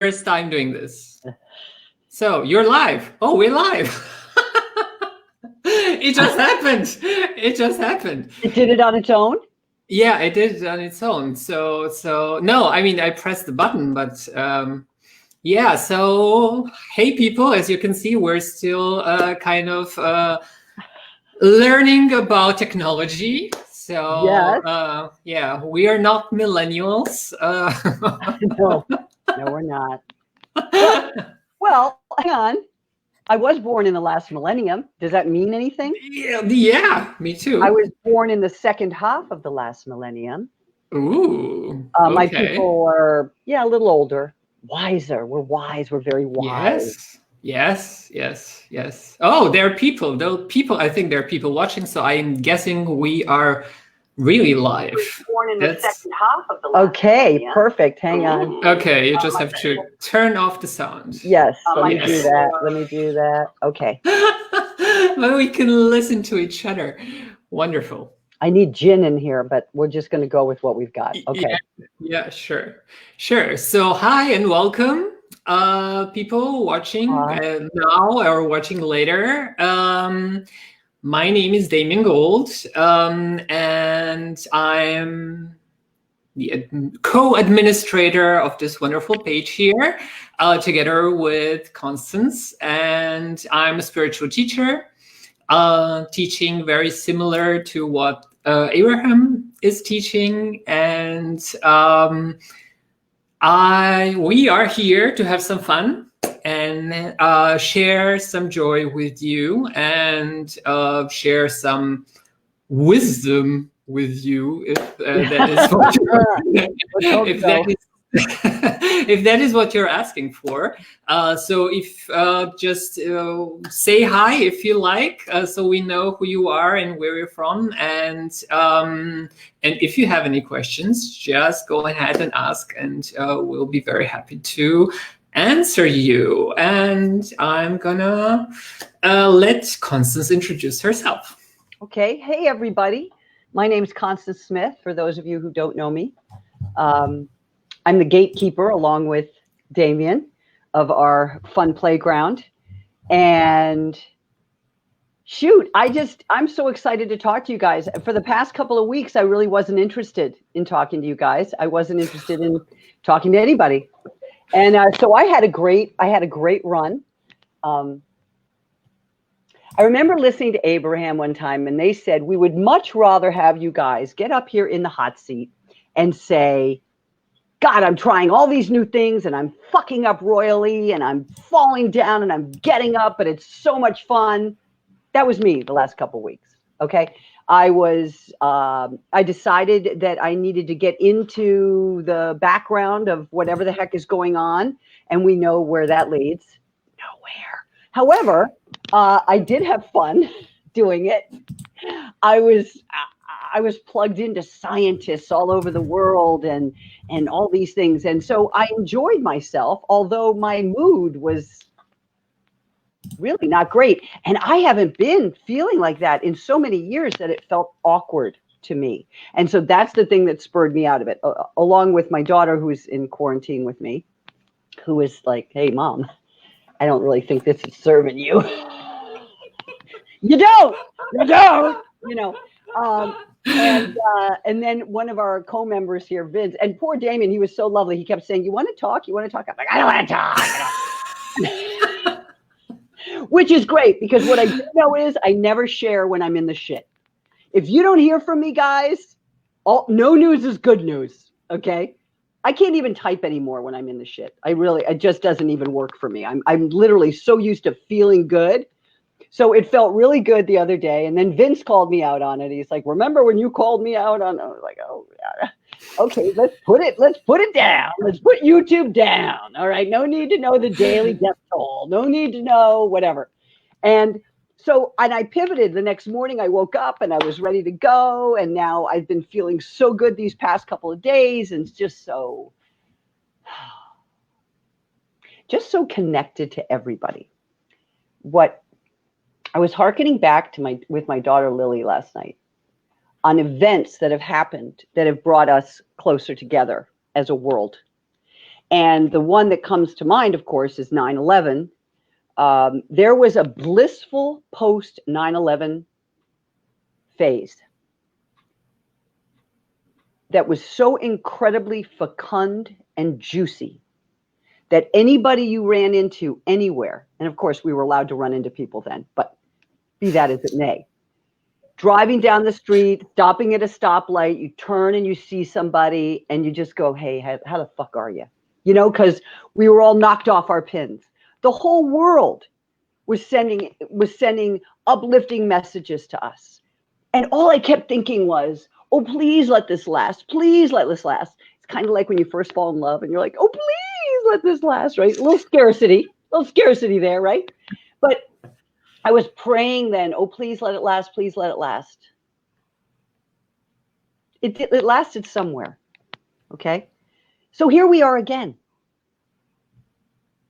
first time doing this. So you're live. Oh, we're live. It just happened. It just happened. It did it on its own? Yeah, it did it on its own. So no, I mean, I pressed the button, but yeah. So hey, people, as you can see, we're still kind of learning about technology. So Yes. yeah, we are not millennials. No, we're not. Well, hang on. I was born in the last millennium. Does that mean anything? Yeah, me too. I was born in the second half of the last millennium. Ooh, My okay. people are, a little older, wiser. We're wise. We're very wise. Yes. Oh, there are people. I think there are people watching. So I'm guessing we are really live. Born in the second half of the last millennium. Perfect. Hang on. Okay, you just have to turn off the sound. Yes, let me do that. Okay. But we can listen to each other. Wonderful. I need gin in here, but we're just going to go with what we've got. Okay. Yeah, sure. So hi and welcome, people watching now or watching later. My name is Damien Gold, and I'm the co-administrator of this wonderful page here, together with Constance, and I'm a spiritual teacher, teaching very similar to what Abraham is teaching, and we are here to have some fun and share some joy with you, and share some wisdom with you, if that is what if that is what you're asking for. So if just say hi if you like, so we know who you are and where you're from, and if you have any questions, just go ahead and ask, and we'll be very happy to answer you. And I'm gonna let Constance introduce herself. Okay. Hey, everybody. My name's Constance Smith, for those of you who don't know me. I'm the gatekeeper, along with Damien, of our fun playground. And shoot, I'm so excited to talk to you guys. For the past couple of weeks, I really wasn't interested in talking to you guys. I wasn't interested in talking to anybody. And so I had a great run. I remember listening to Abraham one time, and they said, we would much rather have you guys get up here in the hot seat and say, God, I'm trying all these new things and I'm fucking up royally and I'm falling down and I'm getting up, but it's so much fun. That was me the last couple of weeks. Okay. I decided that I needed to get into the background of whatever the heck is going on. And we know where that leads. Nowhere. However, I did have fun doing it. I was plugged into scientists all over the world and all these things. And so I enjoyed myself, although my mood was really not great. And I haven't been feeling like that in so many years that it felt awkward to me. And so that's the thing that spurred me out of it, along with my daughter, who's in quarantine with me, who is like, hey, Mom, I don't really think this is serving you. You don't, you know. And then one of our co-members here, Vince, and poor Damien, he was so lovely. He kept saying, you want to talk? I'm like, I don't want to talk. Which is great, because what I do know is I never share when I'm in the shit. If you don't hear from me, guys, no news is good news. Okay. I can't even type anymore when I'm in the shit. It just doesn't even work for me. I'm literally so used to feeling good. So it felt really good the other day. And then Vince called me out on it. He's like, remember when you called me out on it? I was like, oh, yeah. Okay, let's put it down. Let's put YouTube down. All right. No need to know the daily death toll. No need to know whatever. And I pivoted the next morning. I woke up and I was ready to go. And now I've been feeling so good these past couple of days, and just so connected to everybody. I was hearkening back to with my daughter Lily last night on events that have happened that have brought us closer together as a world. And the one that comes to mind, of course, is 9/11. There was a blissful post 9/11 phase that was so incredibly fecund and juicy that anybody you ran into anywhere, and of course we were allowed to run into people then, but be that as it may, driving down the street, stopping at a stoplight, you turn and you see somebody and you just go, hey, how the fuck are you? You know, because we were all knocked off our pins. The whole world was sending uplifting messages to us. And all I kept thinking was, oh, please let this last. Please let this last. It's kind of like when you first fall in love and you're like, oh, please let this last, right? A little scarcity there, right? But I was praying then, oh, please let it last. Please let it last. It lasted somewhere. Okay. So here we are again.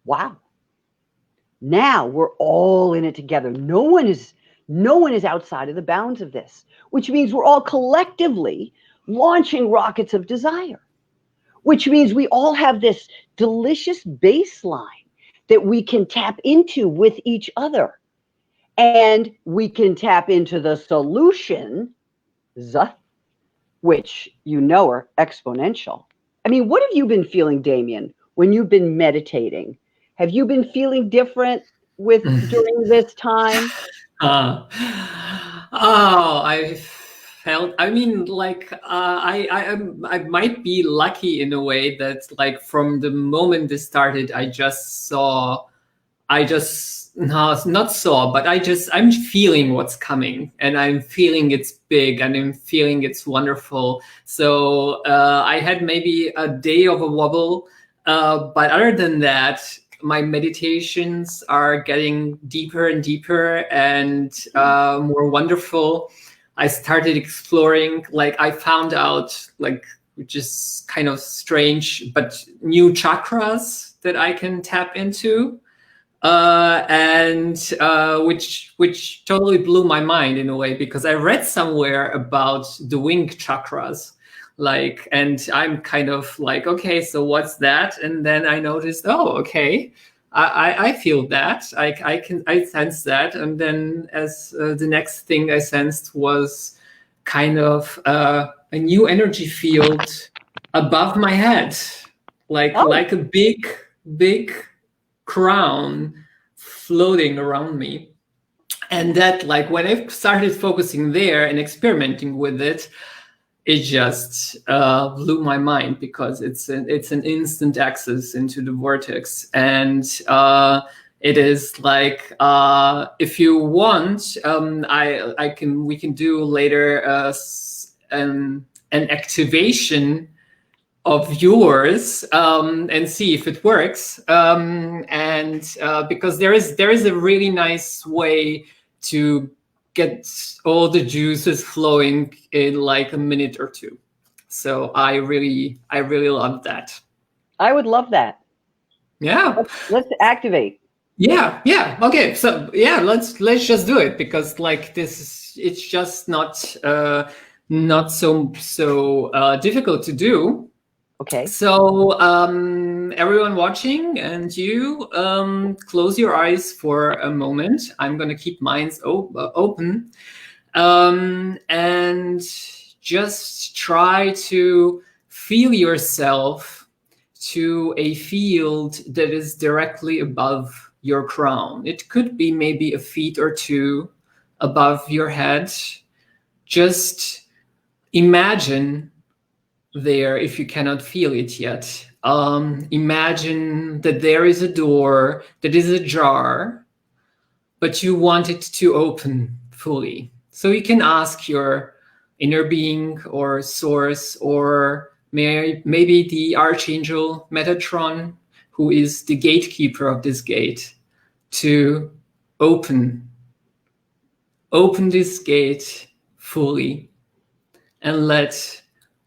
Wow. Now we're all in it together. No one is outside of the bounds of this, which means we're all collectively launching rockets of desire, which means we all have this delicious baseline that we can tap into with each other. And we can tap into the solutions, which you know are exponential. I mean, what have you been feeling, Damien, when you've been meditating? Have you been feeling different during this time? I felt, I mean, like, I might be lucky in a way that, like, from the moment this started, I'm feeling what's coming, and I'm feeling it's big, and I'm feeling it's wonderful. So I had maybe a day of a wobble, but other than that, my meditations are getting deeper and deeper and more wonderful. I started exploring, like, I found out, like, which is kind of strange, but new chakras that I can tap into. Which totally blew my mind in a way, because I read somewhere about the wing chakras, like, and I'm kind of like, okay, so what's that? And then I noticed, oh, okay, I feel that, I sense that. And then as the next thing I sensed was kind of a new energy field above my head, like a big crown floating around me. And that, like, when I started focusing there and experimenting with it, it just blew my mind, because it's an instant access into the vortex. And it is like, if you want, we can do later an activation of yours and see if it works. Because there is a really nice way to get all the juices flowing in like a minute or two. So I really love that. I would love that. Yeah. Let's activate. Yeah. Okay. So yeah, let's just do it, because like it's just not so difficult to do. Okay. So everyone watching and you, close your eyes for a moment. I'm going to keep mine open, and just try to feel yourself to a field that is directly above your crown. It could be maybe a feet or two above your head. Just imagine there, if you cannot feel it yet. Imagine that there is a door that is ajar, but you want it to open fully. So you can ask your inner being or source, or maybe the Archangel Metatron, who is the gatekeeper of this gate, to open this gate fully and let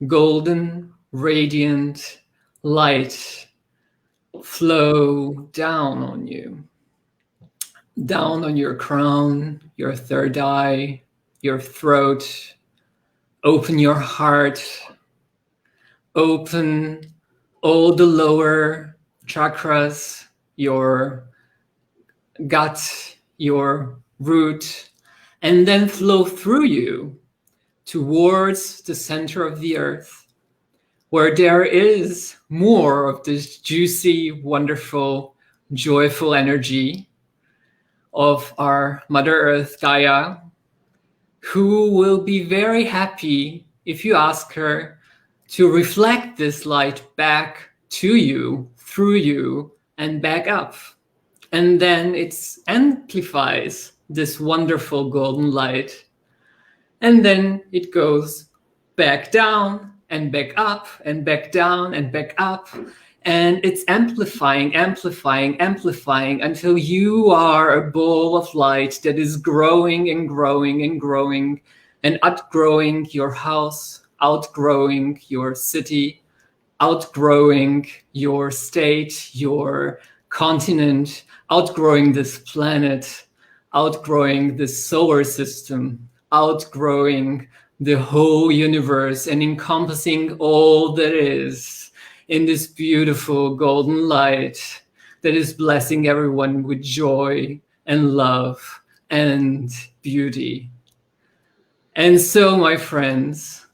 golden, radiant light flow down on you, down on your crown, your third eye, your throat. Open your heart, open all the lower chakras, your gut, your root, and then flow through you towards the center of the earth, where there is more of this juicy, wonderful, joyful energy of our Mother Earth, Gaia, who will be very happy if you ask her to reflect this light back to you, through you, and back up. And then it amplifies this wonderful golden light. And then it goes back down and back up and back down and back up. And it's amplifying, amplifying, amplifying until you are a ball of light that is growing and growing and growing and outgrowing your house, outgrowing your city, outgrowing your state, your continent, outgrowing this planet, outgrowing this solar system, outgrowing the whole universe, and encompassing all that is in this beautiful golden light that is blessing everyone with joy and love and beauty. And so, my friends,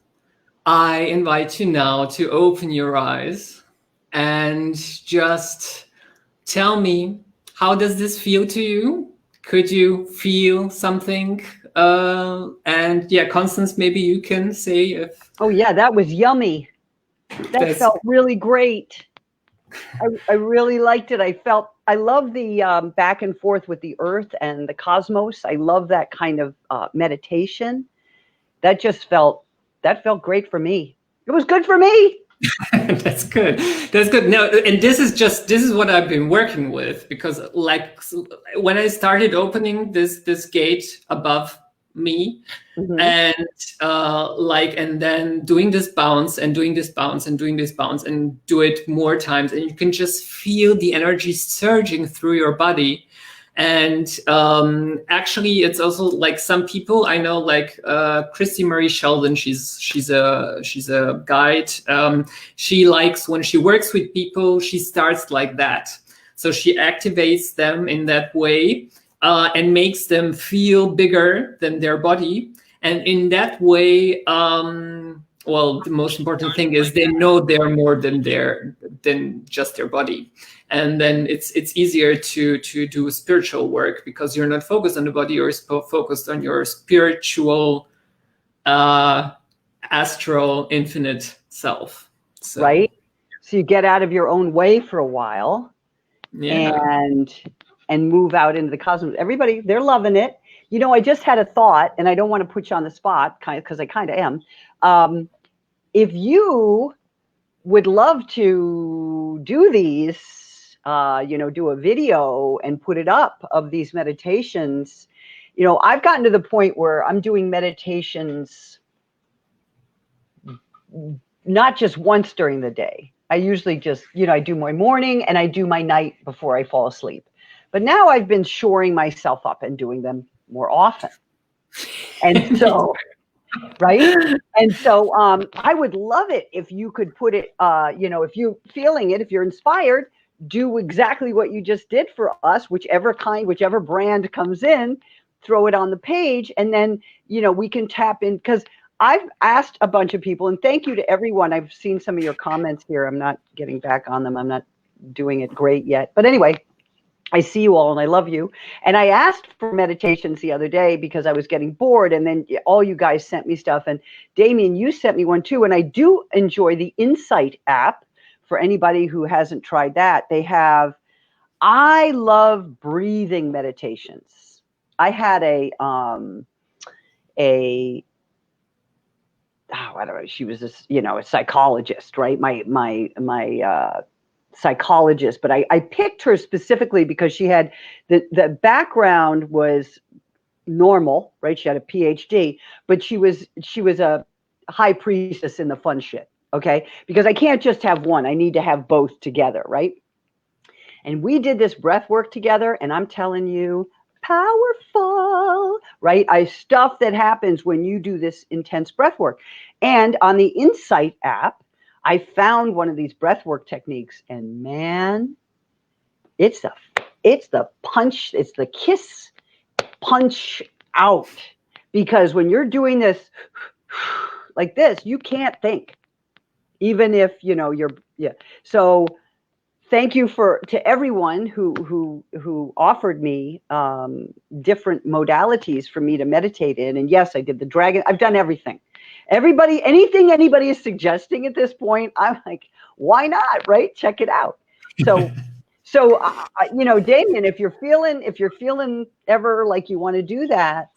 I invite you now to open your eyes and just tell me, how does this feel to you? Could you feel something? And yeah, Constance, maybe you can say if... Oh yeah, that was yummy. That felt really great. I really liked it. I love the back and forth with the earth and the cosmos. I love that kind of meditation. That felt great for me. It was good for me. That's good. That's good. No, and this is what I've been working with, because like when I started opening this gate above me, and and then doing this bounce and doing this bounce and doing this bounce and do it more times, and you can just feel the energy surging through your body. And actually, it's also like some people I know, like Christy Marie Sheldon. She's a guide. She likes, when she works with people, she starts like that. So she activates them in that way and makes them feel bigger than their body. And in that way, well, the most important thing is they know they're more than just their body. And then it's easier to do spiritual work, because you're not focused on the body, you're focused on your spiritual, astral, infinite self. So, right? So you get out of your own way for a while, and move out into the cosmos. Everybody, they're loving it. You know, I just had a thought, and I don't want to put you on the spot, because I kind of am. If you would love to do these, do a video and put it up of these meditations, I've gotten to the point where I'm doing meditations not just once during the day. I usually just, I do my morning and I do my night before I fall asleep. But now I've been shoring myself up and doing them more often. And so, right? And so I would love it if you could put it, if you're feeling it, if you're inspired, do exactly what you just did for us, whichever brand comes in, throw it on the page, and then, we can tap in, because I've asked a bunch of people, and thank you to everyone. I've seen some of your comments here. I'm not getting back on them. I'm not doing it great yet. But anyway, I see you all and I love you. And I asked for meditations the other day because I was getting bored, and then all you guys sent me stuff. And Damien, you sent me one too. And I do enjoy the Insight app. For anybody who hasn't tried that, I love breathing meditations. I had I don't know, she was a psychologist, right? My psychologist, but I picked her specifically because she had the background was normal, right? She had a PhD, but she was a high priestess in the fun shit. Okay, because I can't just have one. I need to have both together, right? And we did this breath work together, and I'm telling you, powerful, right? Stuff that happens when you do this intense breath work. And on the Insight app, I found one of these breathwork techniques, and man, it's the punch, it's the kiss punch out. Because when you're doing this like this, you can't think, even if you're So thank you to everyone who offered me different modalities for me to meditate in. And yes, I did the dragon. I've done everything. Anything anybody is suggesting at this point, I'm like, why not? Right? Check it out. So, Damien, if you're feeling ever like you want to do that,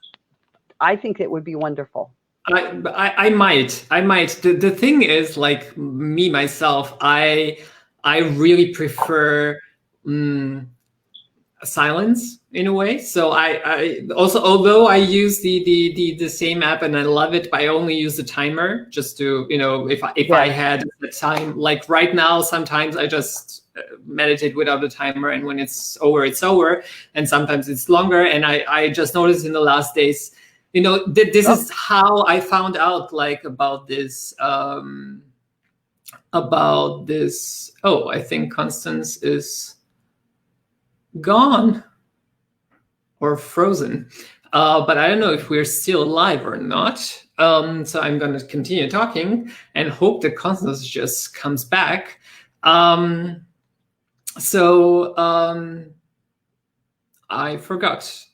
I think it would be wonderful. I might. The thing is, like me myself, I really prefer silence in a way. So I also, although I use the same app and I love it, but I only use the timer just to, if I had the time, like right now, sometimes I just meditate without a timer, and when it's over, it's over, and sometimes it's longer. And I just noticed in the last days, this is how I found out like about this. Oh, I think Constance is gone or frozen, but I don't know if we're still live or not. So I'm going to continue talking and hope that Constance just comes back. I forgot.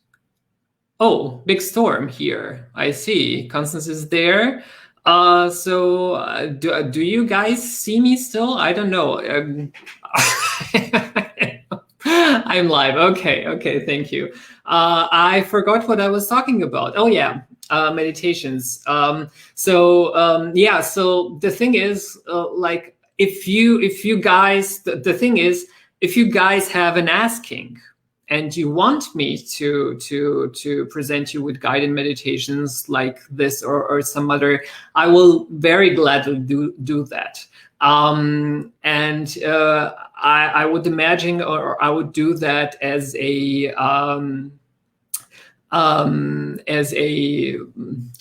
Oh, big storm here. I see. Constance is there. Do you guys see me still? I don't know. I'm live. Okay. Thank you. I forgot what I was talking about. Oh yeah, meditations. So the thing is, like, if you guys, the thing is, if you guys have an asking, and you want me to present you with guided meditations like this or some other, I will very gladly do that. I would imagine, or I would do that as a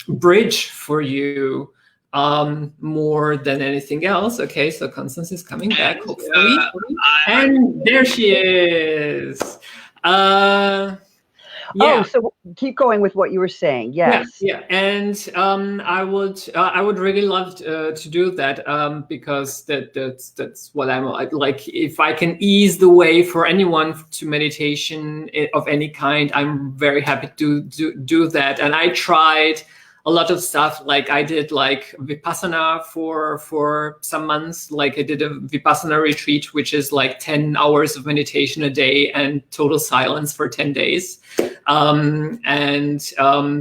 bridge for you, more than anything else. Okay, so Constance is coming back, hopefully. And there she is. So keep going with what you were saying. Yes. Yeah. And I would really love to do that, because that's what I'm like. If I can ease the way for anyone to meditation of any kind, I'm very happy to do that. And I tried a lot of stuff. Like I did like Vipassana for some months. Like I did a Vipassana retreat, which is like 10 hours of meditation a day and total silence for 10 days.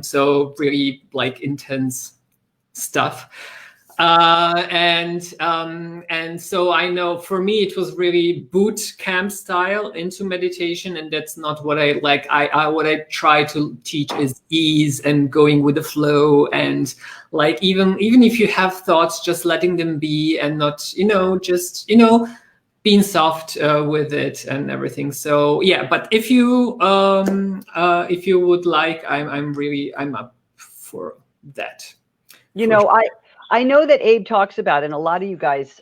So really like intense stuff. And so I know for me, it was really boot camp style into meditation. And that's not what I like. What I try to teach is ease and going with the flow. And like, even if you have thoughts, just letting them be and not, just, being soft with it and everything. So yeah, but if you would like, I'm up for that. I know that Abe talks about, and a lot of you guys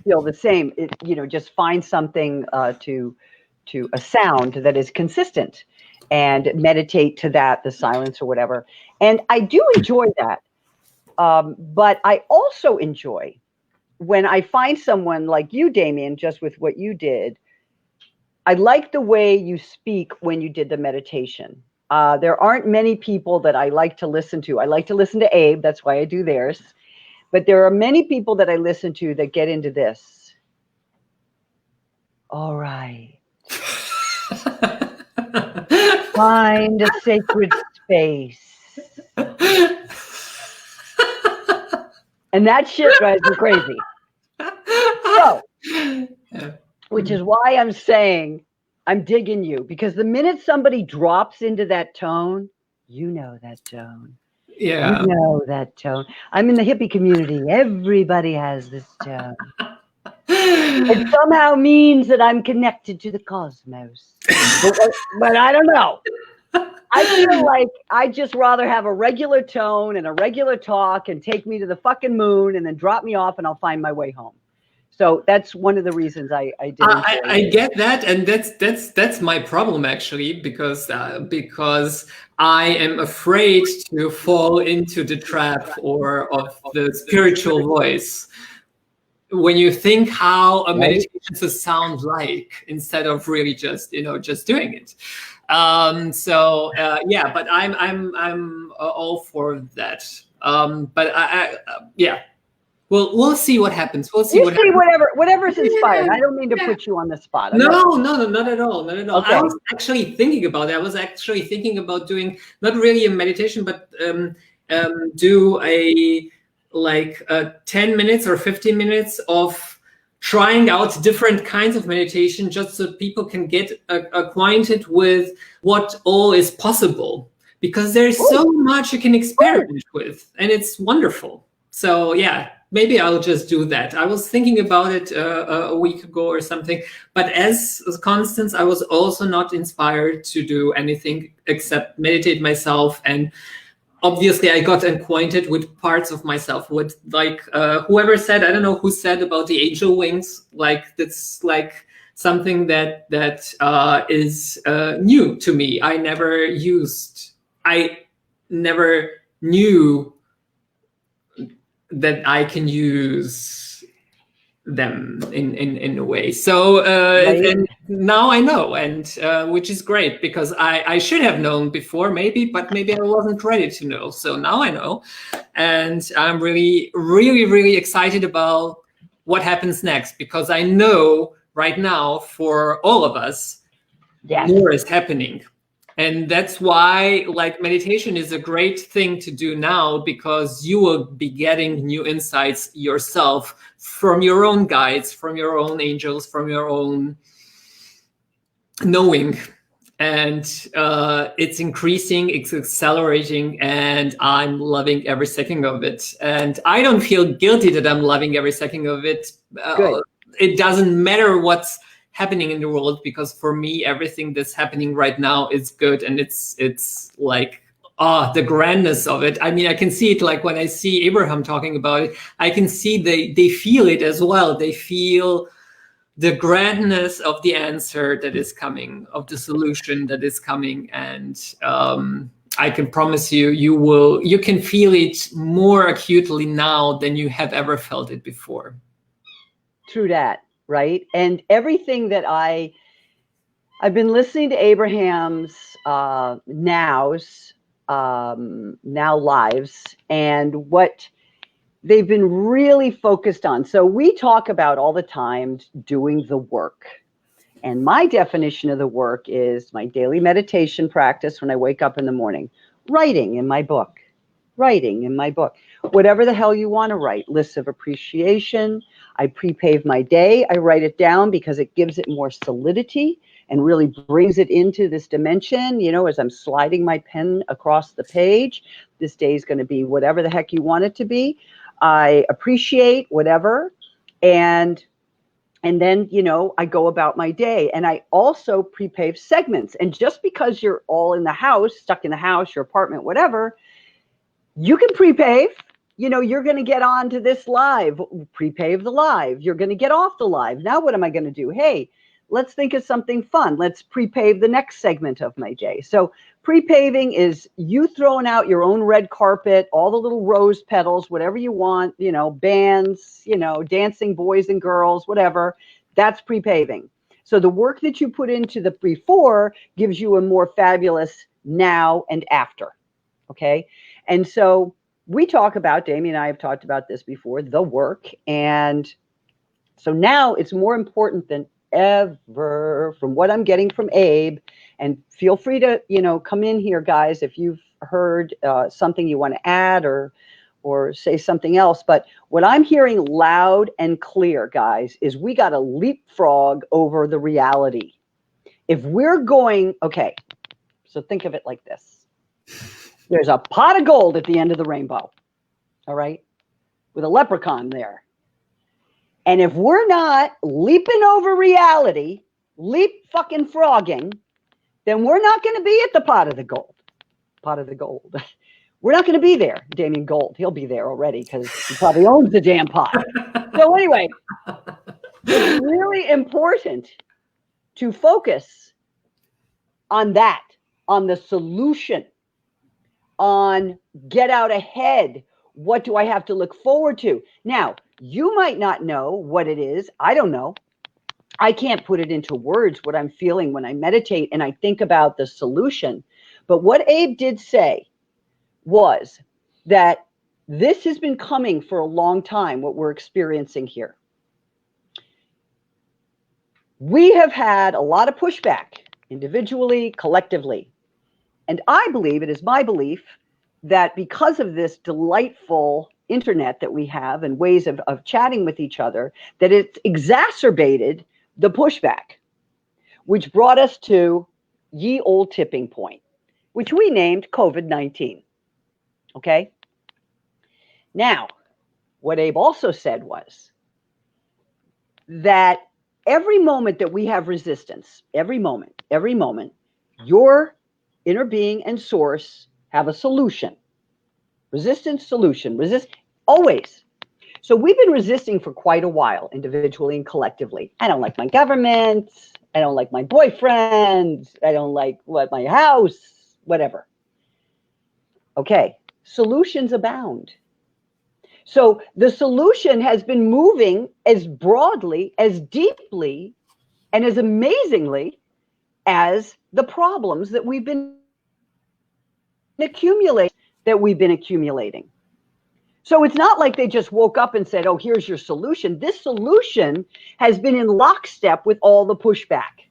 feel the same. Just find something to a sound that is consistent, and meditate to that, the silence or whatever. And I do enjoy that, but I also enjoy when I find someone like you, Damien, just with what you did. I like the way you speak when you did the meditation. There aren't many people that I like to listen to. I like to listen to Abe. That's why I do theirs. But there are many people that I listen to that get into this. All right. Find a sacred space. And that shit drives me crazy. So, which is why I'm saying I'm digging you, because the minute somebody drops into that tone, that tone. Yeah. You know that tone. I'm in the hippie community. Everybody has this tone. It somehow means that I'm connected to the cosmos. But I don't know. I feel like I'd just rather have a regular tone and a regular talk and take me to the fucking moon and then drop me off and I'll find my way home. So that's one of the reasons I did. I get that, and that's my problem actually, because I am afraid to fall into the trap of the spiritual voice. When you think how a meditation should sound like, instead of really just doing it. Yeah, but I'm all for that. But yeah. Well, we'll see what happens. We'll see you what see happens. whatever's inspired. I don't mean to put you on the spot. No, not at all. Not at all. Okay. I was actually thinking about it. I was actually thinking about doing not really a meditation, but do a 10 minutes or 15 minutes of trying out different kinds of meditation, just so people can get acquainted with what all is possible. Because there's so much you can experiment with, and it's wonderful. So yeah. Maybe I'll just do that. I was thinking about it a week ago or something. But as Constance, I was also not inspired to do anything except meditate myself. And obviously, I got acquainted with parts of myself. With whoever said, I don't know who said about the angel wings. That's something that is new to me. I never knew that I can use them in a way. So and now I know, and which is great, because I should have known before, but maybe I wasn't ready to know. So now I know, and I'm really, really, really excited about what happens next, because I know right now for all of us, more is happening. And that's why meditation is a great thing to do now, because you will be getting new insights yourself from your own guides, from your own angels, from your own knowing. And it's increasing, it's accelerating, and I'm loving every second of it. And I don't feel guilty that I'm loving every second of it. It doesn't matter what's happening in the world, because for me everything that's happening right now is good, and it's the grandness of it. I mean, I can see it when I see Abraham talking about it. I can see they feel it as well. They feel the grandness of the answer that is coming, of the solution that is coming, and I can promise you can feel it more acutely now than you have ever felt it before. True that. Right. And everything that I've been listening to Abraham's now lives, and what they've been really focused on. So we talk about all the time doing the work. And my definition of the work is my daily meditation practice when I wake up in the morning, writing in my book, whatever the hell you want to write, lists of appreciation. I pre-pave my day. I write it down because it gives it more solidity and really brings it into this dimension. As I'm sliding my pen across the page, this day is going to be whatever the heck you want it to be. I appreciate whatever. And then, I go about my day, and I also pre-pave segments. And just because you're all in the house, stuck in the house, your apartment, whatever, you can pre-pave. You're going to get on to this live, pre-pave the live. You're going to get off the live. Now, what am I going to do? Hey, let's think of something fun. Let's pre-pave the next segment of my day. So pre-paving is you throwing out your own red carpet, all the little rose petals, whatever you want, bands, dancing boys and girls, whatever. That's pre-paving. So the work that you put into the before gives you a more fabulous now and after. Okay. And so we talk about, Damien and I have talked about this before, the work. And so now it's more important than ever, from what I'm getting from Abe. And feel free to, come in here, guys, if you've heard something you want to add or say something else. But what I'm hearing loud and clear, guys, is we got to leapfrog over the reality. If we're going, okay, so think of it like this. There's a pot of gold at the end of the rainbow, all right, with a leprechaun there. And if we're not leaping over reality, leap fucking frogging, then we're not going to be at the pot of the gold. Pot of the gold. We're not going to be there. Damien Gold, he'll be there already because he probably owns the damn pot. So anyway, it's really important to focus on that, on the solution, on get out ahead. What do I have to look forward to? Now, you might not know what it is. I don't know. I can't put it into words what I'm feeling when I meditate and I think about the solution. But what Abe did say was that this has been coming for a long time, what we're experiencing here. We have had a lot of pushback, individually, collectively. And I believe, it is my belief, that because of this delightful internet that we have and ways of chatting with each other, that it's exacerbated the pushback, which brought us to ye old tipping point, which we named COVID-19. Okay? Now, what Abe also said was that every moment that we have resistance, every moment, your inner being and source have a solution. Resistance, solution, resist, always. So we've been resisting for quite a while, individually and collectively. I don't like my government. I don't like my boyfriend. I don't like my house, whatever. Okay, solutions abound. So the solution has been moving as broadly, as deeply, and as amazingly as the problems that we've been accumulating. So it's not like they just woke up and said, oh, here's your solution. This solution has been in lockstep with all the pushback.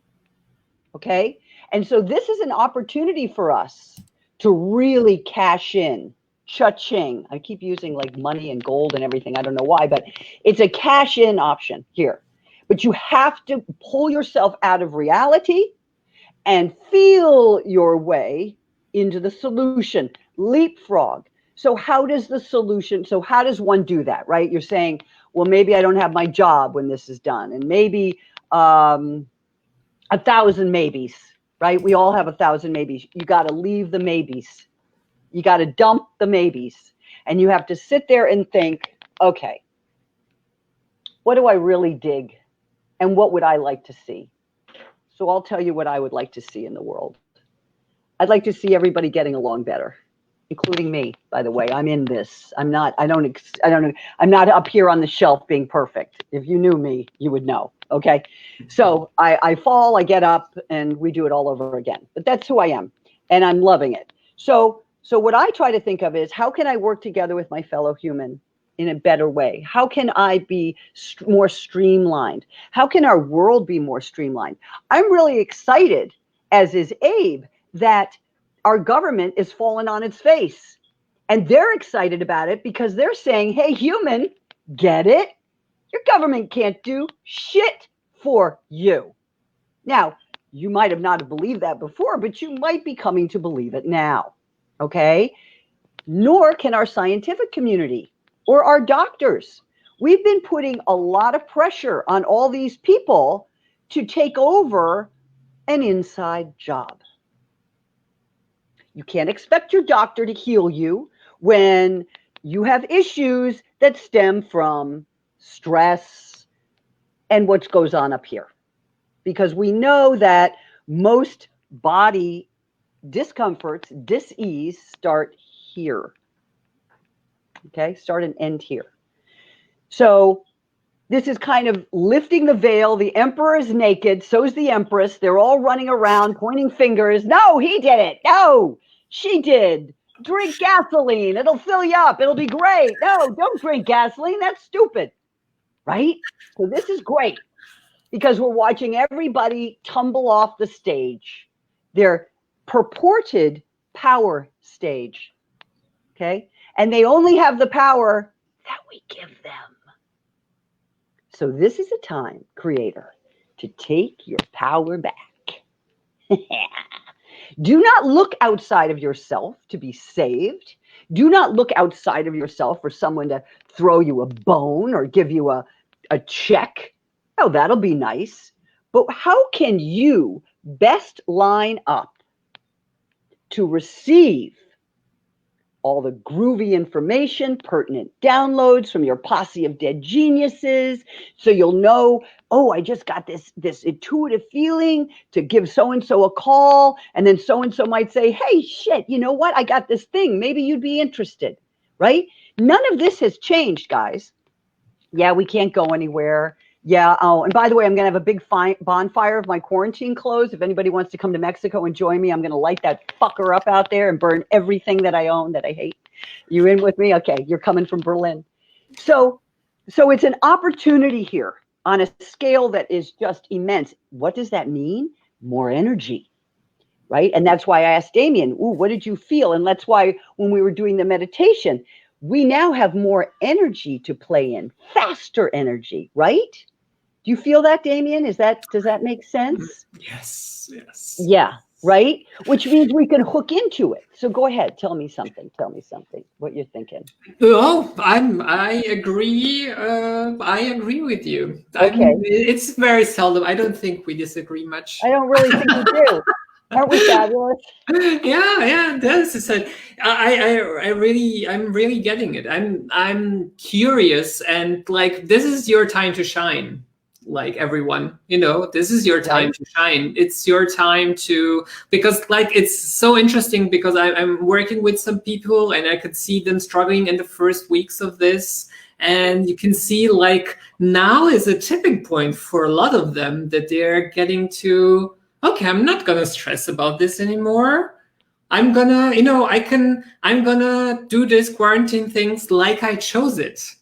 Okay? And so this is an opportunity for us to really cash in. Cha-ching. I keep using like money and gold and everything. I don't know why, but it's a cash in option here. But you have to pull yourself out of reality and feel your way into the solution. Leapfrog. So how does one do that, right? You're saying, well, maybe I don't have my job when this is done. And maybe 1,000 maybes, right? We all have 1,000 maybes. You got to leave the maybes. You got to dump the maybes. And you have to sit there and think, okay, what do I really dig? And what would I like to see? So I'll tell you what I would like to see in the world. I'd like to see everybody getting along better, including me, by the way. I'm in this. I'm not up here on the shelf being perfect. If you knew me, you would know. Okay. So I fall, I get up, and we do it all over again. But that's who I am. And I'm loving it. So what I try to think of is, how can I work together with my fellow human in a better way? How can I be more streamlined? How can our world be more streamlined? I'm really excited, as is Abe, that our government is falling on its face. And they're excited about it because they're saying, hey, human, get it? Your government can't do shit for you. Now, you might have not believed that before, but you might be coming to believe it now. Okay? Nor can our scientific community or our doctors. We've been putting a lot of pressure on all these people to take over an inside job. You can't expect your doctor to heal you when you have issues that stem from stress and what goes on up here. Because we know that most body discomforts, dis-ease, start here. Okay, start and end here. So this is kind of lifting the veil. The emperor is naked, so's the empress. They're all running around pointing fingers. No, he did it. No, she did. Drink gasoline. It'll fill you up. It'll be great. No, don't drink gasoline. That's stupid. Right? So this is great because we're watching everybody tumble off the stage. Their purported power stage. Okay? And they only have the power that we give them. So this is a time, Creator, to take your power back. Do not look outside of yourself to be saved. Do not look outside of yourself for someone to throw you a bone or give you a check. Oh, that'll be nice. But how can you best line up to receive all the groovy information, pertinent downloads from your posse of dead geniuses. So you'll know, oh, I just got this intuitive feeling to give so-and-so a call. And then so-and-so might say, hey, shit, you know what? I got this thing. Maybe you'd be interested, right? None of this has changed, guys. Yeah, we can't go anywhere. Yeah. Oh, and by the way, I'm going to have a big bonfire of my quarantine clothes. If anybody wants to come to Mexico and join me, I'm going to light that fucker up out there and burn everything that I own that I hate. You in with me? Okay. You're coming from Berlin. So it's an opportunity here on a scale that is just immense. What does that mean? More energy, right? And that's why I asked Damien, ooh, what did you feel? And that's why when we were doing the meditation, we now have more energy to play in, faster energy, right? Do you feel that, Damien? Does that make sense? Yes. Yeah, right? Which means we can hook into it. So go ahead, tell me something, what you're thinking. Oh, I agree. I agree with you. Okay. It's very seldom. I don't think we disagree much. I don't really think we do. Aren't we fabulous? Yeah. That's it. I'm really getting it. I'm curious, and like, this is your time to shine. Like, everyone, this is your time to shine. It's your time to, because like, it's so interesting because I'm working with some people and I could see them struggling in the first weeks of this. And you can see like now is a tipping point for a lot of them that they're getting to, okay, I'm not going to stress about this anymore. I'm gonna, I'm gonna do this quarantine things like I chose it.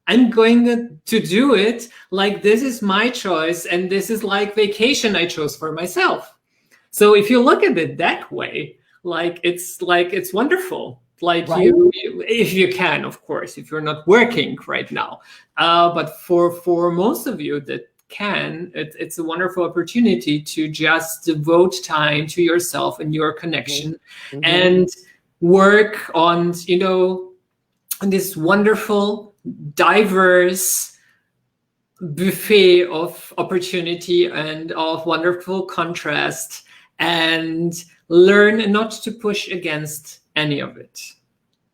I'm going to do it like this is my choice, and this is like vacation I chose for myself. So if you look at it that way, it's wonderful. Like, right. If you can, of course, if you're not working right now. But for most of you that can, it's a wonderful opportunity to just devote time to yourself and your connection, and work on, this wonderful, diverse buffet of opportunity and of wonderful contrast, and learn not to push against any of it.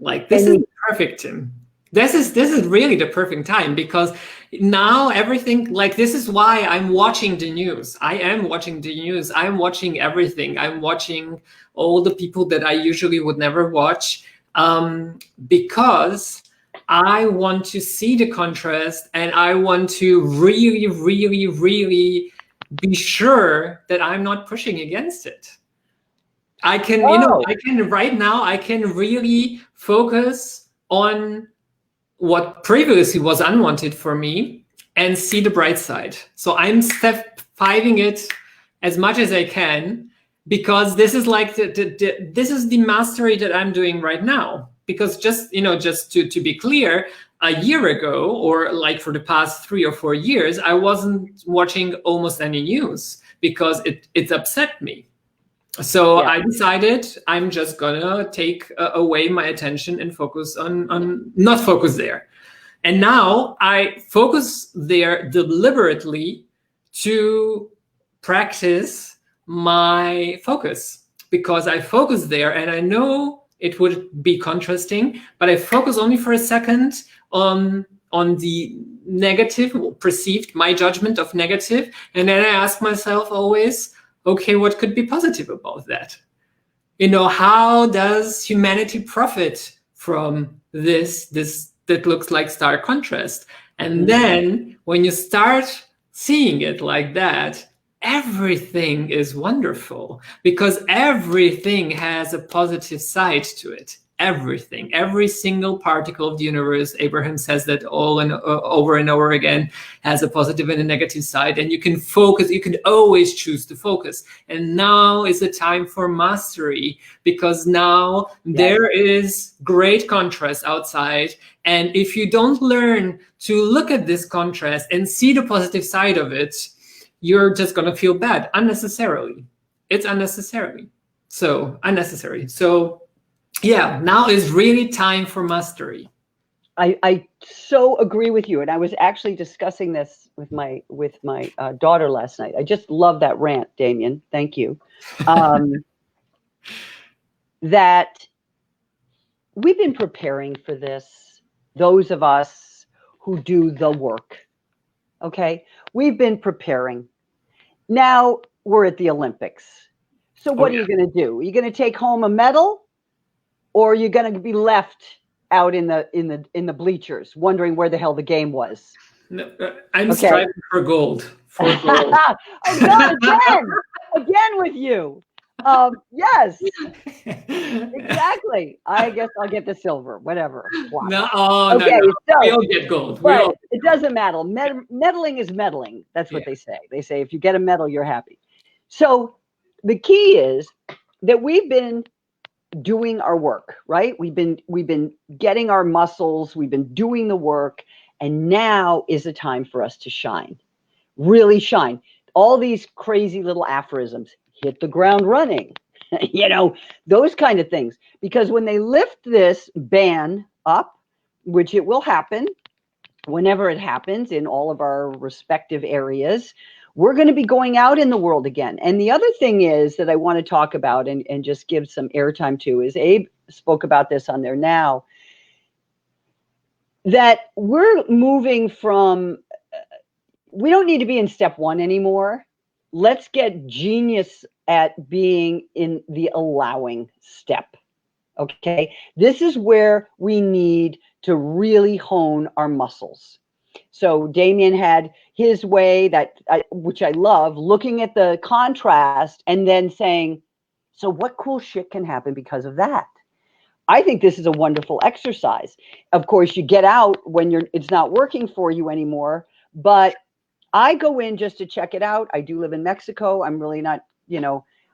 Like, this is perfect, Tim. This is really the perfect time, because now everything, like, this is why I'm watching the news. I am watching the news. I'm watching everything. I'm watching all the people that I usually would never watch, because I want to see the contrast, and I want to really, really, really be sure that I'm not pushing against it. I can, right now, I can really focus on what previously was unwanted for me and see the bright side. So I'm step 5ing it as much as I can, because this is like this is the mastery that I'm doing right now. Because just to be clear, a year ago, or like for the past 3 or 4 years, I wasn't watching almost any news because it upset me. So I decided I'm just gonna take away my attention and focus on not focus there. And now I focus there deliberately to practice my focus, because I focus there and I know it would be contrasting, but I focus only for a second on the negative, perceived, my judgment of negative. And then I ask myself always, okay, what could be positive about that? How does humanity profit from this that looks like stark contrast? And then when you start seeing it like that, everything is wonderful, because everything has a positive side to it. Everything, every single particle of the universe, Abraham says that all and over and over again, has a positive and a negative side. And you can focus, you can always choose to focus. And now is the time for mastery, because now there is great contrast outside. And if you don't learn to look at this contrast and see the positive side of it, you're just going to feel bad unnecessarily. It's unnecessary. So unnecessary. So yeah, now is really time for mastery. I so agree with you, and I was actually discussing this with my daughter last night. I just love that rant, Damien. Thank you. That we've been preparing for this. Those of us who do the work, okay, we've been preparing. Now we're at the Olympics. So what are you going to do? Are you going to take home a medal, or are you going to be left out in the bleachers wondering where the hell the game was? No, I'm striving for gold. For gold. Oh God, again with you. Yes, exactly. I guess I'll get the silver, whatever. Wow. No, okay, no. So, we all get gold. It doesn't matter. Meddling is meddling. That's what they say. They say if you get a medal, you're happy. So the key is that we've been doing our work, right? We've been getting our muscles. We've been doing the work, and now is the time for us to shine, really shine. All these crazy little aphorisms: hit the ground running, those kind of things. Because when they lift this ban up, which it will happen whenever it happens in all of our respective areas, we're going to be going out in the world again. And the other thing is that I want to talk about and just give some airtime to is Abe spoke about this on there now, that we're moving from, we don't need to be in step one anymore. Let's get genius at being in the allowing step. Okay. This is where we need to really hone our muscles. So Damien had his way which I love, looking at the contrast and then saying, so what cool shit can happen because of that? I think this is a wonderful exercise. Of course, you get out when it's not working for you anymore, but I go in just to check it out. I do live in Mexico. I'm really not,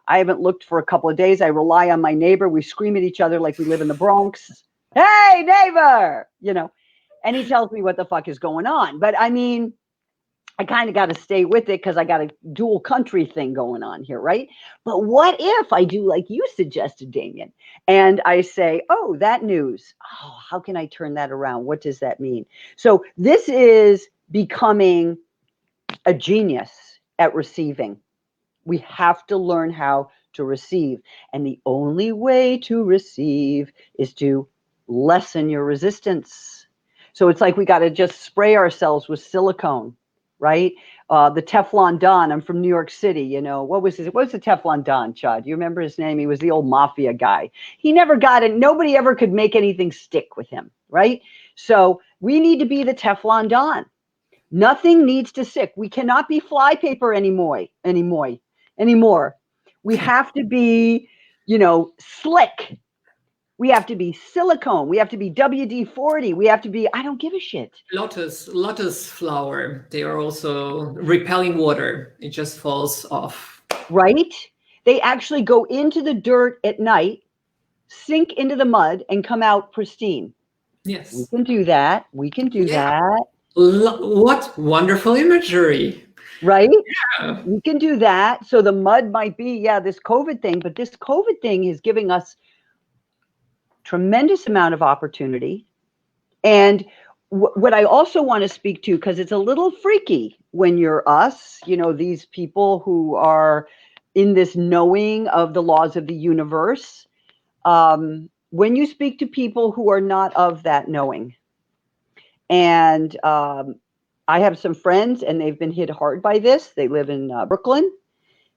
I haven't looked for a couple of days. I rely on my neighbor. We scream at each other like we live in the Bronx. Hey, neighbor, and he tells me what the fuck is going on. But I mean, I kind of got to stay with it because I got a dual country thing going on here, right? But what if I do like you suggested, Damien, and I say, oh, that news, oh, how can I turn that around? What does that mean? So this is becoming a genius at receiving. We have to learn how to receive. And the only way to receive is to lessen your resistance. So it's like we got to just spray ourselves with silicone, right? The Teflon Don. I'm from New York City. What was the Teflon Don, Chad? You remember his name? He was the old mafia guy. He never got it. Nobody ever could make anything stick with him, right? So we need to be the Teflon Don. Nothing needs to stick. We cannot be flypaper anymore. We have to be, slick. We have to be silicone. We have to be WD-40. We have to be, I don't give a shit. Lotus flower. They are also repelling water. It just falls off. Right? They actually go into the dirt at night, sink into the mud, and come out pristine. Yes. We can do that. That. What wonderful imagery. Right? Yeah. We can do that. So the mud might be, this COVID thing, but this COVID thing is giving us tremendous amount of opportunity. And what I also want to speak to, because it's a little freaky when you're us, these people who are in this knowing of the laws of the universe, when you speak to people who are not of that knowing. And I have some friends, and they've been hit hard by this. They live in Brooklyn,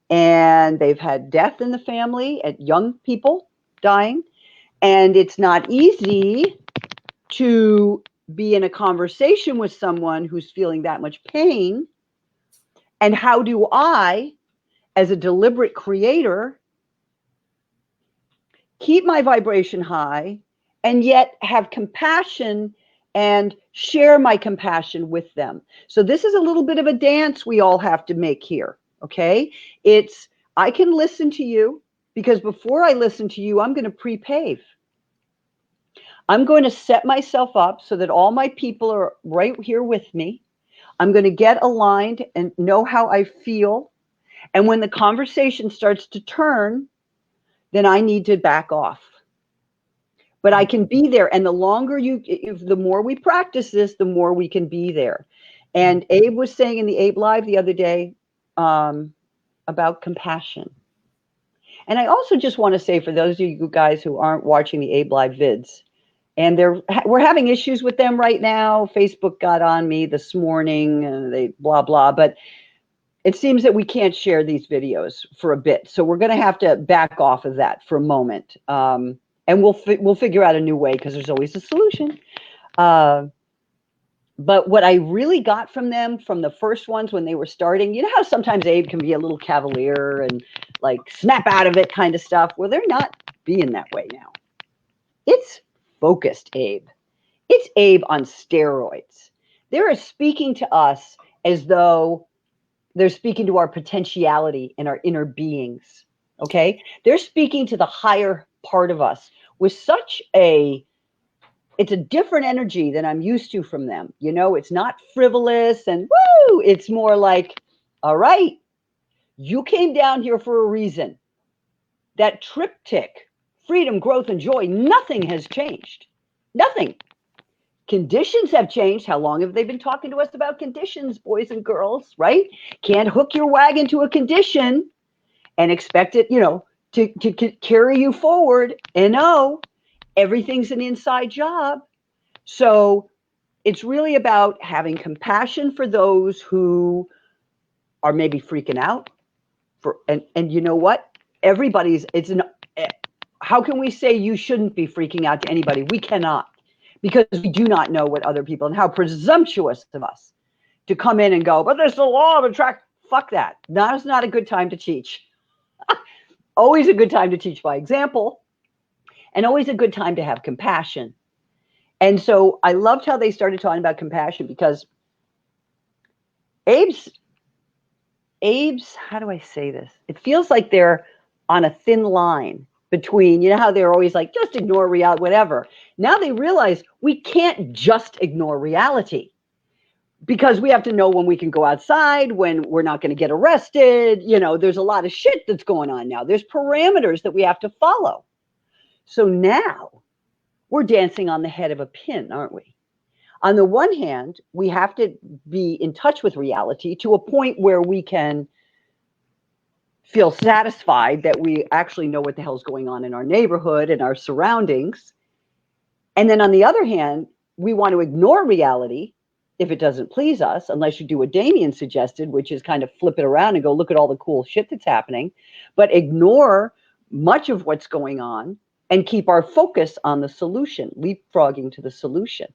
and they've had death in the family at young people dying. And it's not easy to be in a conversation with someone who's feeling that much pain. And how do I, as a deliberate creator, keep my vibration high and yet have compassion and share my compassion with them? So this is a little bit of a dance we all have to make here, okay? I can listen to you, because before I listen to you, I'm going to pre-pave. I'm going to set myself up so that all my people are right here with me. I'm going to get aligned and know how I feel. And when the conversation starts to turn, then I need to back off. but I can be there. And the longer the more we practice this, the more we can be there. And Abe was saying in the Abe Live the other day about compassion. And I also just want to say, for those of you guys who aren't watching the Abe Live vids, and we're having issues with them right now. Facebook got on me this morning, and they blah, blah. But it seems that we can't share these videos for a bit. So we're going to have to back off of that for a moment. And we'll figure out a new way, because there's always a solution. But what I really got from them, from the first ones when they were starting, you know how sometimes Abe can be a little cavalier and like snap out of it kind of stuff? Well, they're not being that way now. It's focused Abe. It's Abe on steroids. They're speaking to us as though they're speaking to our potentiality and our inner beings. Okay? They're speaking to the higher part of us with such it's a different energy than I'm used to from them. You know, it's not frivolous and woo. It's more like, all right, you came down here for a reason. That triptych, freedom, growth, and joy, nothing has changed. Nothing. Conditions have changed. How long have they been talking to us about conditions, boys and girls, right? Can't hook your wagon to a condition and expect it, you know, to carry you forward. And no, everything's an inside job. So it's really about having compassion for those who are maybe freaking out. And you know what? How can we say you shouldn't be freaking out to anybody? We cannot, because we do not know what other people, and how presumptuous of us to come in and go, but there's the law of attraction. Fuck that. Now's not a good time to teach. Always a good time to teach by example, and always a good time to have compassion. And so I loved how they started talking about compassion, because Abe's, how do I say this? It feels like they're on a thin line between, you know how they're always like, just ignore reality, whatever. Now they realize we can't just ignore reality, because we have to know when we can go outside, when we're not going to get arrested. You know, there's a lot of shit that's going on now. There's parameters that we have to follow. So now we're dancing on the head of a pin, aren't we? On the one hand, we have to be in touch with reality to a point where we can feel satisfied that we actually know what the hell's going on in our neighborhood and our surroundings. And then on the other hand, we want to ignore reality if it doesn't please us, unless you do what Damien suggested, which is kind of flip it around and go look at all the cool shit that's happening, but ignore much of what's going on and keep our focus on the solution, leapfrogging to the solution,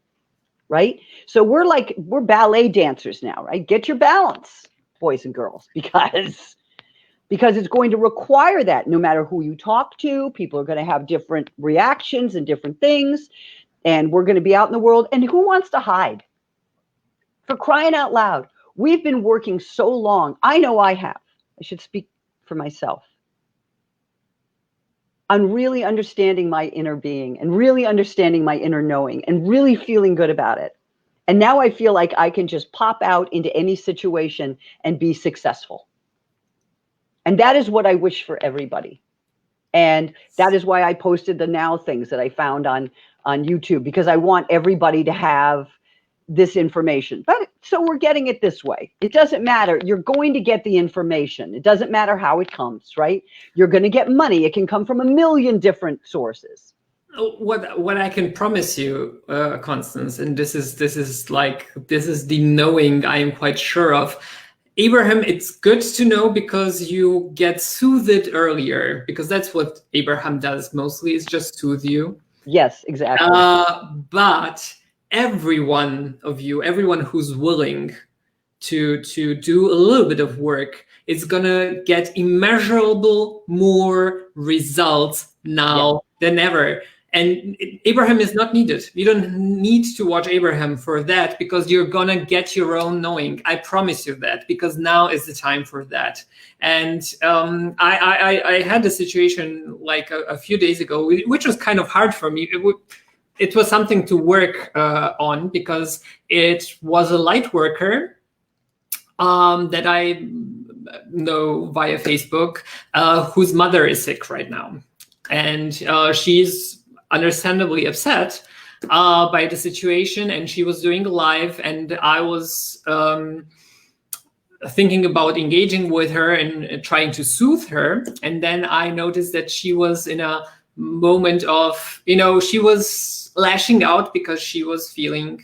right? So we're ballet dancers now, right? Get your balance, boys and girls, because it's going to require that. No matter who you talk to, people are going to have different reactions and different things, and we're going to be out in the world. And who wants to hide? For crying out loud, we've been working so long. I know I have. I should speak for myself. On really understanding my inner being and really understanding my inner knowing and really feeling good about it. And now I feel like I can just pop out into any situation and be successful. And that is what I wish for everybody. And that is why I posted the now things that I found on YouTube, because I want everybody to have this information. But so we're getting it this way. It doesn't matter. You're going to get the information. It doesn't matter how it comes, right? You're going to get money. It can come from a million different sources. What I can promise you, Constance, and this is the knowing I am quite sure of. Abraham, it's good to know, because you get soothed earlier, because that's what Abraham does mostly, is just soothe you. Yes, exactly. But everyone who's willing to do a little bit of work is gonna get immeasurable more results now than ever. And Abraham is not needed. You don't need to watch Abraham for that, because you're gonna get your own knowing. I promise you that, because now is the time for that. And I had a situation like a few days ago, which was kind of hard for me. It was something to work on, because it was a light worker that I know via Facebook, whose mother is sick right now. And she's understandably upset by the situation, and she was doing a live, and I was thinking about engaging with her and trying to soothe her. And then I noticed that she was in a moment of, she was lashing out because she was feeling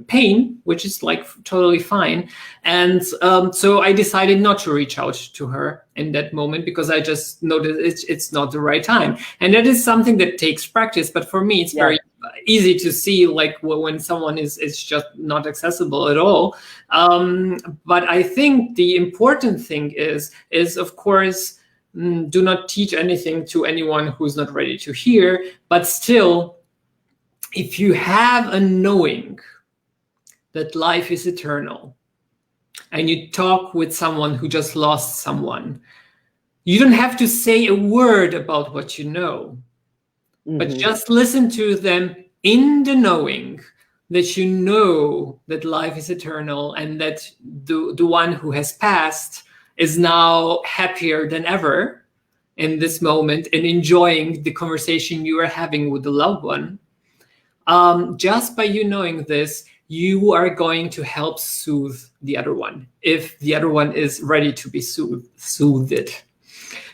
pain, which is like totally fine. And so I decided not to reach out to her in that moment, because I just noticed it's not the right time. And that is something that takes practice. But for me, it's very easy to see, like, when someone is just not accessible at all. But I think the important thing is of course, do not teach anything to anyone who's not ready to hear. But still, if you have a knowing that life is eternal, and you talk with someone who just lost someone, you don't have to say a word about what you know, but just listen to them in the knowing that you know that life is eternal, and that the one who has passed is now happier than ever in this moment and enjoying the conversation you are having with the loved one. Just by you knowing this, you are going to help soothe the other one, if the other one is ready to be soothed.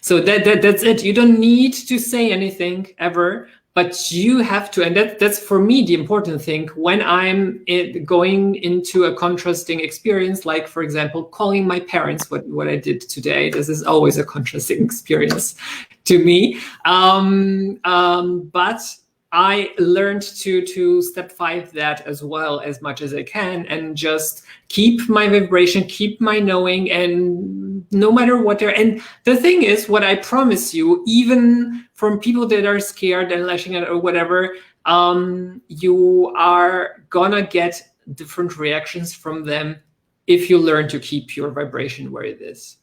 So that's it. You don't need to say anything ever, but you have to, and that's for me the important thing when I'm going into a contrasting experience, like, for example, calling my parents, what I did today. This is always a contrasting experience to me. But I learned to step 5 that as well, as much as I can, and just keep my vibration, keep my knowing, and no matter what and the thing is, what I promise you, even from people that are scared and lashing out or whatever, you are gonna get different reactions from them if you learn to keep your vibration where it is.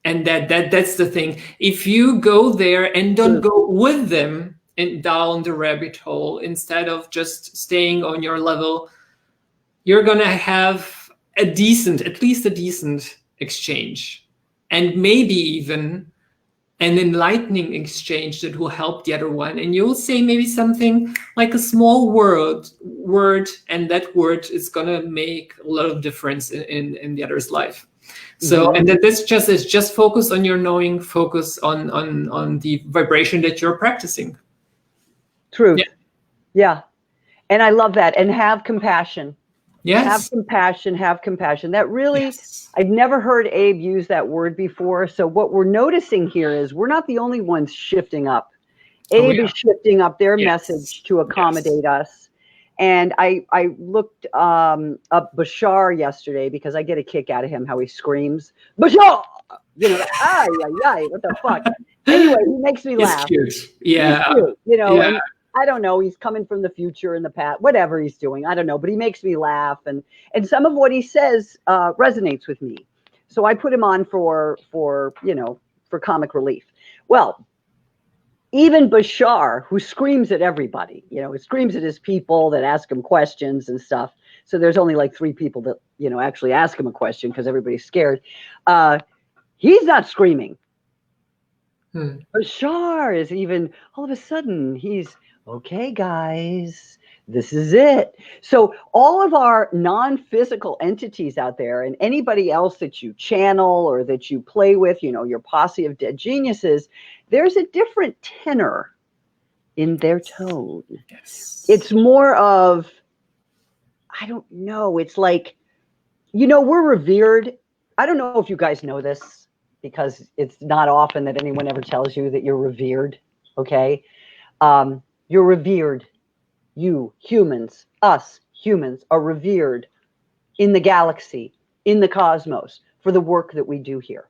And that's the thing. If you go there and don't go with them and down the rabbit hole, instead of just staying on your level, you're gonna have at least a decent exchange, and maybe even an enlightening exchange that will help the other one. And you'll say maybe something like a small word, and that word is gonna make a lot of difference in the other's life. So, and that's just focus on your knowing, focus on the vibration that you're practicing. True. Yeah. And I love that. And have compassion. Yes. Have compassion. That really, I've never heard Abe use that word before. So what we're noticing here is we're not the only ones shifting up. Abe is shifting up their message to accommodate us. And I looked up Bashar yesterday, because I get a kick out of him, how he screams, Bashar! What the fuck? Anyway, he makes me laugh. Cute. Yeah. He's cute, and I don't know, he's coming from the future and the past, whatever he's doing, I don't know, but he makes me laugh, and some of what he says resonates with me. So I put him on for comic relief. Well, even Bashar, who screams at everybody, he screams at his people that ask him questions and stuff. So there's only like 3 people that, actually ask him a question, because everybody's scared. He's not screaming. Bashar is even, all of a sudden, he's, okay, guys, this is it. So all of our non-physical entities out there, and anybody else that you channel or that you play with, your posse of dead geniuses, there's a different tenor in their tone. Yes. It's more of, I don't know, it's like, we're revered. I don't know if you guys know this, because it's not often that anyone ever tells you that you're revered, okay? You're revered. You, humans, us, humans, are revered in the galaxy, in the cosmos, for the work that we do here.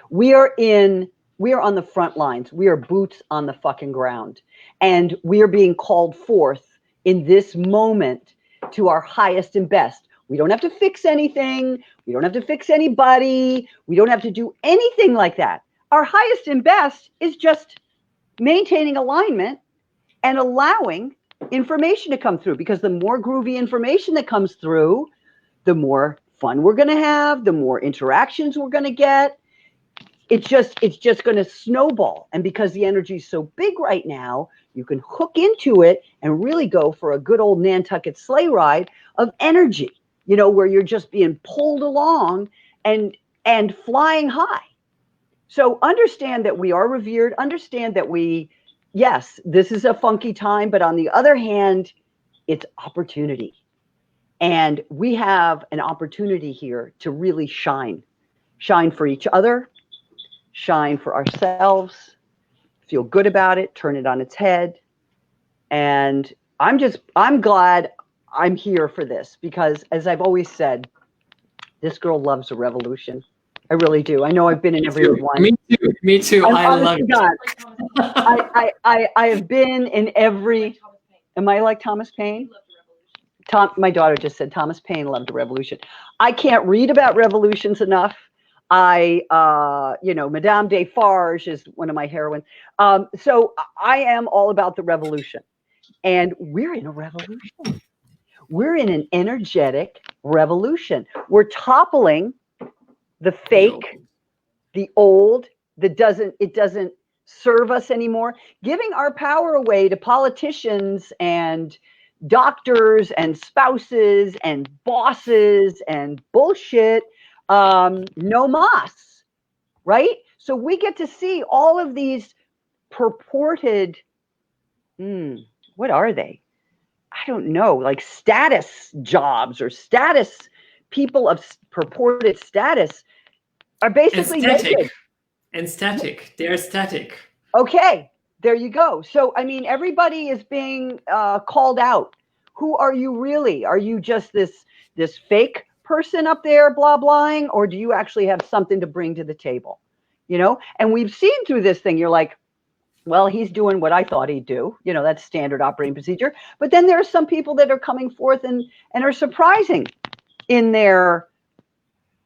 We are on the front lines. We are boots on the fucking ground. And we are being called forth in this moment to our highest and best. We don't have to fix anything. We don't have to fix anybody. We don't have to do anything like that. Our highest and best is just maintaining alignment and allowing information to come through, because the more groovy information that comes through, the more fun we're going to have, the more interactions we're going to get. it's just going to snowball. And because the energy is so big right now, you can hook into it and really go for a good old Nantucket sleigh ride of energy, where you're just being pulled along and flying high. So understand that we are revered. Understand that yes, this is a funky time, but on the other hand, it's opportunity. And we have an opportunity here to really shine for each other, shine for ourselves, feel good about it, turn it on its head. And I'm glad I'm here for this, because as I've always said, this girl loves a revolution. I really do. I know I've been in every one. Me too. I love it. God, I have been in every. Am I like Thomas Paine? My daughter just said Thomas Paine loved a revolution. I can't read about revolutions enough. Madame Defarge is one of my heroines. So I am all about the revolution. And we're in a revolution. We're in an energetic revolution. We're toppling the fake, the old, it doesn't serve us anymore, giving our power away to politicians and doctors and spouses and bosses and bullshit. No mas, right? So we get to see all of these purported, what are they? I don't know, like status jobs or status people of purported status are basically naked. And static. They're static. Okay, there you go. So, I mean, everybody is being called out. Who are you really? Are you just this fake person up there blah blahing, or do you actually have something to bring to the table? And we've seen through this thing, you're like, well, he's doing what I thought he'd do. That's standard operating procedure. But then there are some people that are coming forth and are surprising in their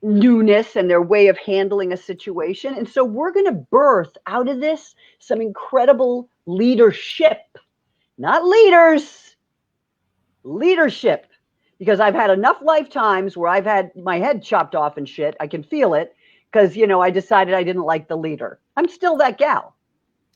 newness and their way of handling a situation. And so we're going to birth out of this some incredible leadership, not leaders, leadership. Because I've had enough lifetimes where I've had my head chopped off and shit. I can feel it because, I decided I didn't like the leader. I'm still that gal.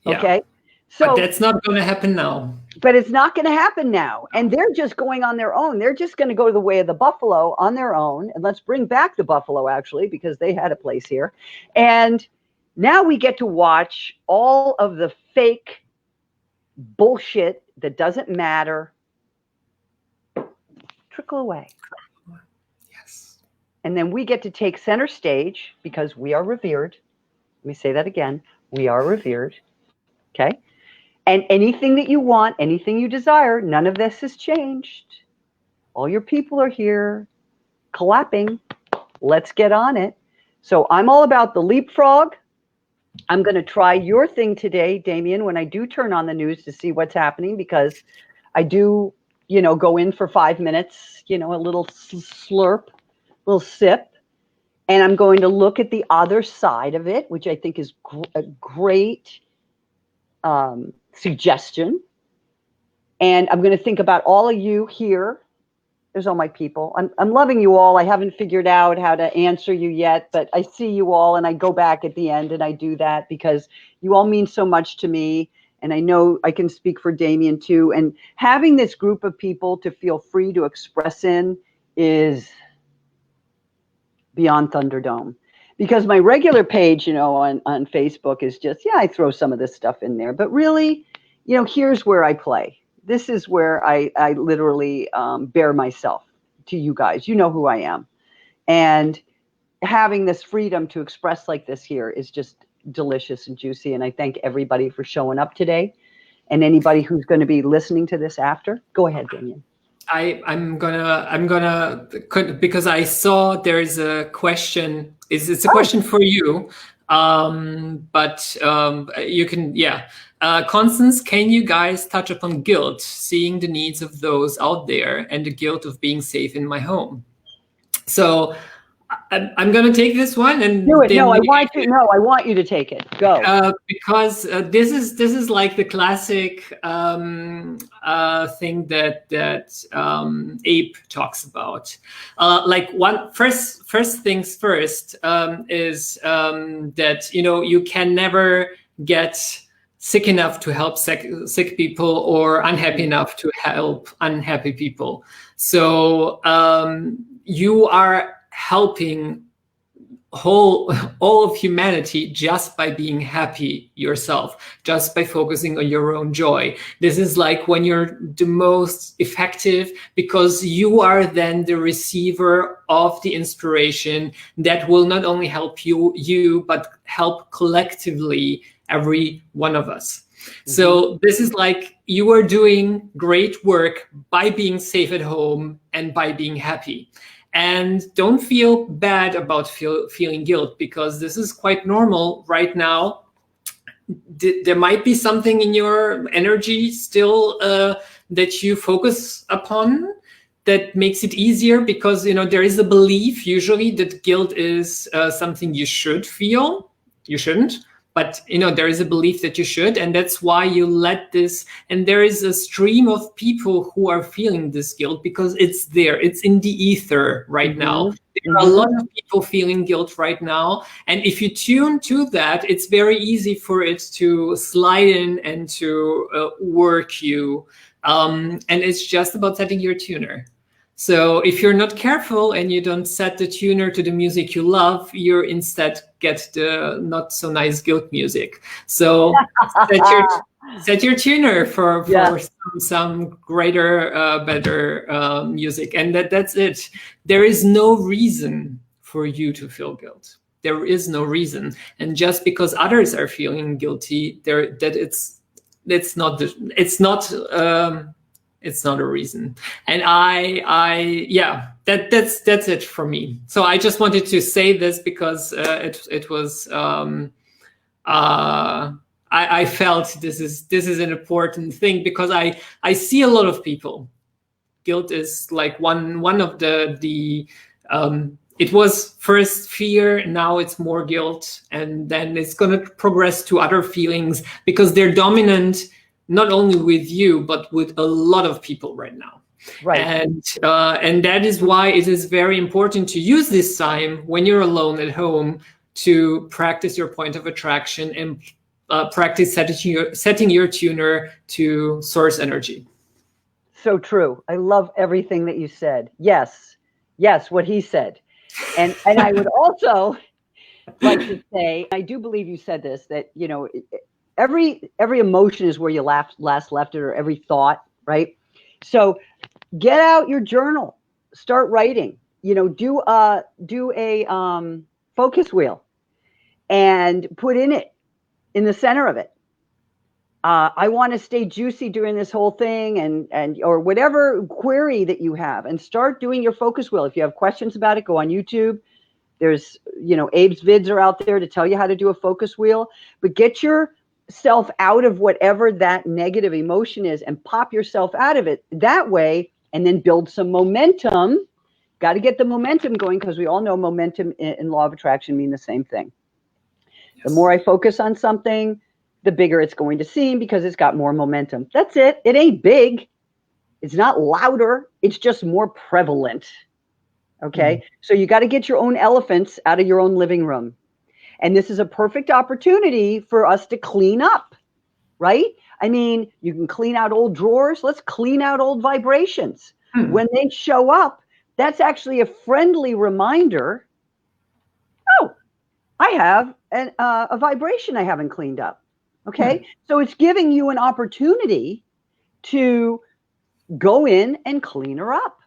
Yeah. Okay. So but that's not going to happen now. But it's not going to happen now. And they're just going on their own. They're just going to go the way of the buffalo on their own. And let's bring back the buffalo, actually, because they had a place here. And now we get to watch all of the fake bullshit that doesn't matter trickle away. Yes. And then we get to take center stage because we are revered. Let me say that again. We are revered. Okay. And anything that you want, anything you desire, none of this has changed. All your people are here clapping. Let's get on it. So I'm all about the leapfrog. I'm going to try your thing today, Damien, when I do turn on the news to see what's happening, because I do, go in for 5 minutes, a little slurp, little sip. And I'm going to look at the other side of it, which I think is a great suggestion. And I'm going to think about all of you here. There's all my people. I'm loving you all. I haven't figured out how to answer you yet, but I see you all, and I go back at the end and I do that because you all mean so much to me. And I know I can speak for Damien too. And having this group of people to feel free to express in is beyond Thunderdome. Because my regular page, on Facebook is just, I throw some of this stuff in there. But really, here's where I play. This is where I literally bear myself to you guys. You know who I am. And having this freedom to express like this here is just delicious and juicy. And I thank everybody for showing up today. And anybody who's going to be listening to this after. Go ahead, Damien. I'm gonna because I saw there is a question. It's a question for you, but you can, Constance, can you guys touch upon guilt, seeing the needs of those out there, and the guilt of being safe in my home? So I'm going to take this one and Do it. then No, I want you to take it. Go. because this is like the classic thing that Abe talks about. Like first things first is that you can never get sick enough to help sick people or unhappy enough to help unhappy people. So you are helping all of humanity just by being happy yourself, just by focusing on your own joy. This is like when you're the most effective, because you are then the receiver of the inspiration that will not only help you but help collectively every one of us. So this is like you are doing great work by being safe at home and by being happy. And don't feel bad about feeling guilt, because this is quite normal right now. There might be something in your energy still that you focus upon that makes it easier, because there is a belief usually that guilt is something you should feel. You shouldn't. But there is a belief that you should, and that's why you let this. And there is a stream of people who are feeling this guilt because it's there. It's in the ether right now. There are a lot of people feeling guilt right now, and if you tune to that, it's very easy for it to slide in and to work you. And it's just about setting your tuner. So if you're not careful and you don't set the tuner to the music you love, you instead get the not so nice guilt music. So set your tuner for some greater, better music. And that's it. There is no reason for you to feel guilt. There is no reason. And just because others are feeling guilty, it's not a reason. And that's it for me. So I just wanted to say this because it was I felt this is an important thing, because I see a lot of people. Guilt is like one of the it was first fear, now it's more guilt, and then it's going to progress to other feelings, because they're dominant not only with you, but with a lot of people right now. Right. And that is why it is very important to use this time when you're alone at home to practice your point of attraction and practice setting your tuner to source energy. So true. I love everything that you said. Yes, what he said. And I would also like to say, I do believe you said this, that, every emotion is where you last left it, or every thought, right? So get out your journal, start writing, do a focus wheel and put in the center of it. I want to stay juicy during this whole thing, and or whatever query that you have, and start doing your focus wheel. If you have questions about it, go on YouTube. There's, Abe's vids are out there to tell you how to do a focus wheel, but get yourself out of whatever that negative emotion is and pop yourself out of it that way, and then build some momentum. Got to get the momentum going, because we all know momentum and law of attraction mean the same thing. Yes. The more I focus on something, the bigger it's going to seem, because it's got more momentum. That's it. It ain't big. It's not louder. It's just more prevalent. Okay. So you got to get your own elephants out of your own living room. And this is a perfect opportunity for us to clean up, right? I mean, you can clean out old drawers. Let's clean out old vibrations. When they show up, that's actually a friendly reminder. Oh, I have a vibration I haven't cleaned up. Okay. So it's giving you an opportunity to go in and clean her up.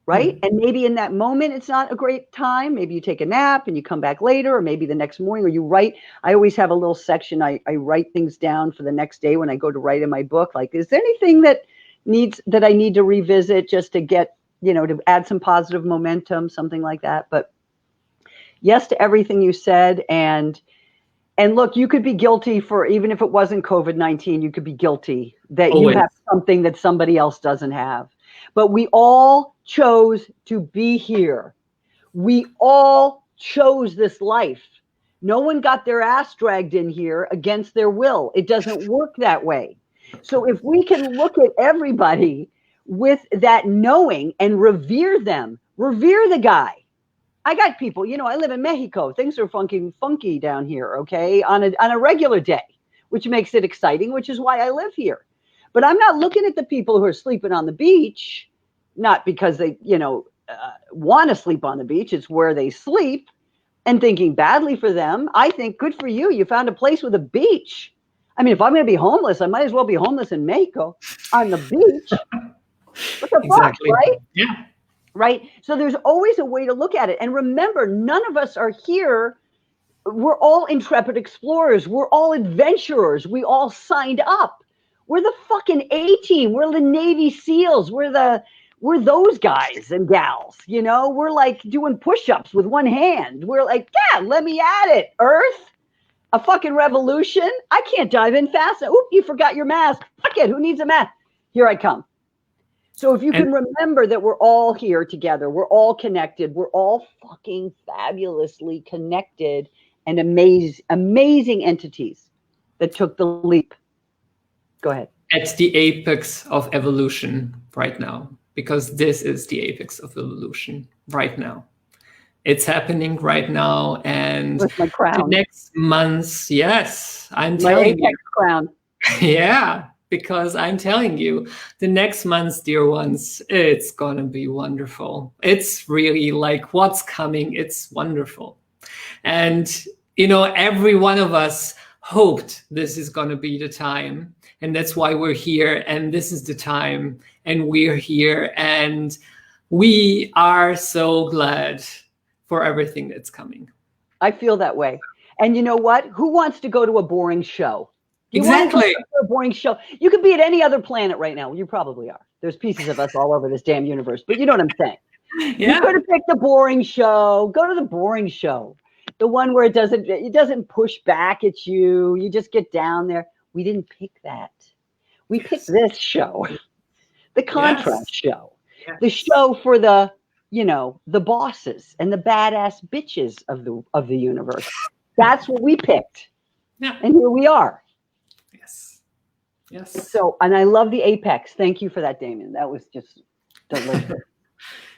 Right. And maybe in that moment, it's not a great time. Maybe you take a nap and you come back later, or maybe the next morning, or you write. I always have a little section. I write things down for the next day when I go to write in my book. Like, is there anything that I need to revisit just to get, to add some positive momentum, something like that. But yes to everything you said. And look, you could be guilty for, even if it wasn't COVID-19, you could be guilty that you have something that somebody else doesn't have. But we all chose to be here. We all chose this life. No one got their ass dragged in here against their will. It doesn't work that way. So if we can look at everybody with that knowing and revere them, revere the guy. I got people, I live in Mexico. Things are funky down here, okay, on a regular day, which makes it exciting, which is why I live here. But I'm not looking at the people who are sleeping on the beach, not because they, want to sleep on the beach. It's where they sleep, and thinking badly for them. I think good for you. You found a place with a beach. I mean, if I'm going to be homeless, I might as well be homeless in Mexico on the beach. What the Exactly. fuck, right? Yeah. Right? So there's always a way to look at it. And remember, none of us are here. We're all intrepid explorers. We're all adventurers. We all signed up. We're the fucking A-team. We're the Navy SEALs. We're those guys and gals, we're like doing push-ups with one hand. We're like, yeah, let me at it. Earth, a fucking revolution. I can't dive in fast. Oop, you forgot your mask. Fuck it. Who needs a mask? Here I come. So if you can remember that we're all here together, we're all connected, we're all fucking fabulously connected and amazing entities that took the leap. Go ahead. At the apex of evolution right now, because this is the apex of evolution right now. It's happening right now, and with my crown. The next months, yes, I'm telling you. Crown. Yeah, because I'm telling you, the next months, dear ones, it's gonna be wonderful. It's really like what's coming. It's wonderful, and every one of us hoped this is gonna be the time. And that's why we're here. And this is the time. And we're here. And we are so glad for everything that's coming. I feel that way. And you know what? Who wants to go to a boring show? Exactly. A boring show. You could be at any other planet right now. You probably are. There's pieces of us all over this damn universe. But you know what I'm saying? Yeah. You could have picked the boring show. Go to the boring show. The one where it doesn't push back at you. You just get down there. We didn't pick that. We picked this show, the contrast show, the show for the bosses and the badass bitches of the universe. That's what we picked. Yeah. And here we are. Yes. Yes. So, and I love the apex. Thank you for that, Damien. That was just delicious.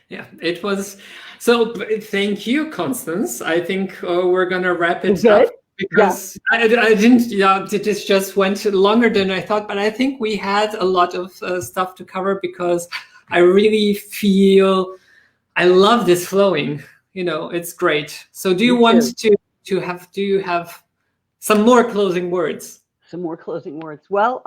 Yeah, it was. So thank you, Constance. I think we're going to wrap it up. Because I didn't, this just went longer than I thought, but I think we had a lot of stuff to cover because I really feel, I love this flowing, it's great. So do you want do you have some more closing words? Some more closing words. Well,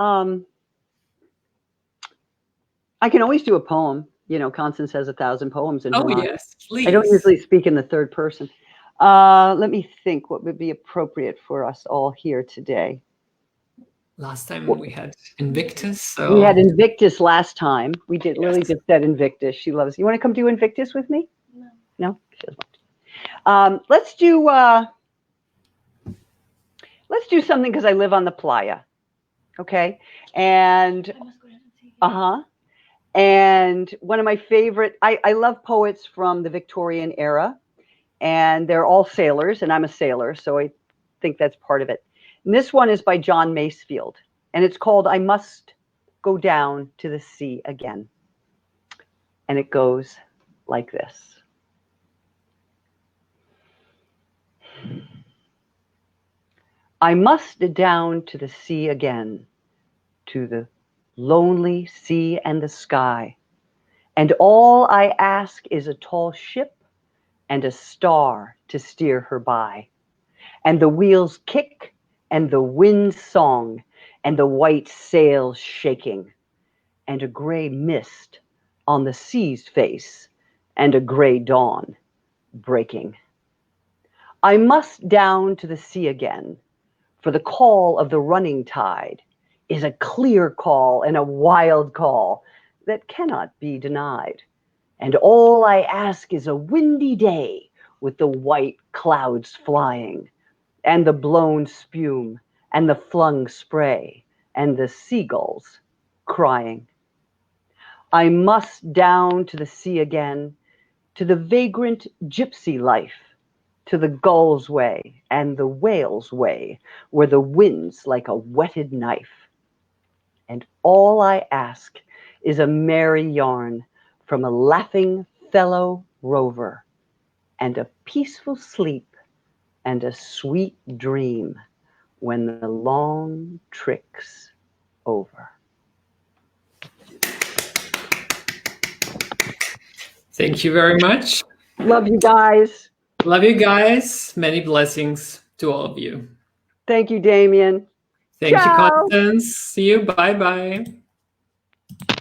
I can always do a poem. Constance has 1,000 poems in her mind. Yes, please. I don't usually speak in the third person. Let me think what would be appropriate for us all here today. Last time we had Invictus. So. We had Invictus last time. We did. Yes. Lily just said Invictus. She loves. You want to come do Invictus with me? No. No? She doesn't want to. Let's do something because I live on the playa. Okay? And and one of my favorite, I love poets from the Victorian era. And they're all sailors, and I'm a sailor, so I think that's part of it. And this one is by John Masefield, and it's called I Must Go Down to the Sea Again. And it goes like this. I must down to the sea again, to the lonely sea and the sky. And all I ask is a tall ship and a star to steer her by, and the wheels kick, and the wind's song, and the white sails shaking, and a gray mist on the sea's face, and a gray dawn breaking. I must down to the sea again, for the call of the running tide is a clear call and a wild call that cannot be denied. And all I ask is a windy day with the white clouds flying, and the blown spume, and the flung spray, and the seagulls crying. I must down to the sea again to the vagrant gypsy life, to the gull's way and the whale's way, where the wind's like a whetted knife. And all I ask is a merry yarn from a laughing fellow rover, and a peaceful sleep and a sweet dream when the long trick's over. Thank you very much. Love you guys. Love you guys. Many blessings to all of you. Thank you, Damien. Thank Ciao. you, Constance. See you. Bye-bye.